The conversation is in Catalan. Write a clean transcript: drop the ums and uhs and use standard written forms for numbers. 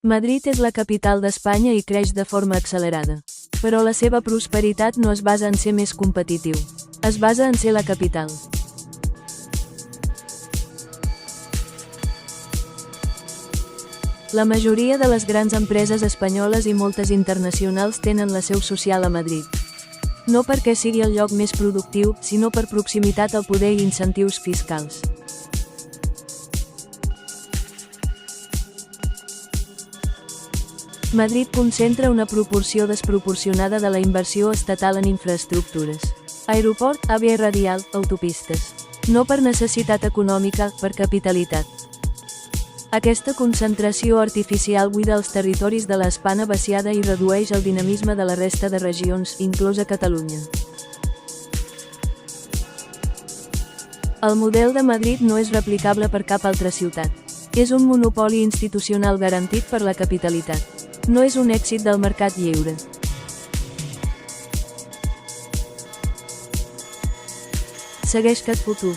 Madrid és la capital d'Espanya i creix de forma accelerada. Però la seva prosperitat no es basa en ser més competitiu. Es basa en ser la capital. La majoria de les grans empreses espanyoles i moltes internacionals tenen la seu social a Madrid. No perquè sigui el lloc més productiu, sinó per proximitat al poder i incentius fiscals. Madrid concentra una proporció desproporcionada de la inversió estatal en infraestructures. Aeroport, AVE radial, autopistes. No per necessitat econòmica, per capitalitat. Aquesta concentració artificial buida els territoris de l'Espana vaciada i redueix el dinamisme de la resta de regions, inclosa Catalunya. El model de Madrid no és replicable per cap altra ciutat. És un monopoli institucional garantit per la capitalitat. No és un èxit del mercat lliure. Segueix Cat Futur.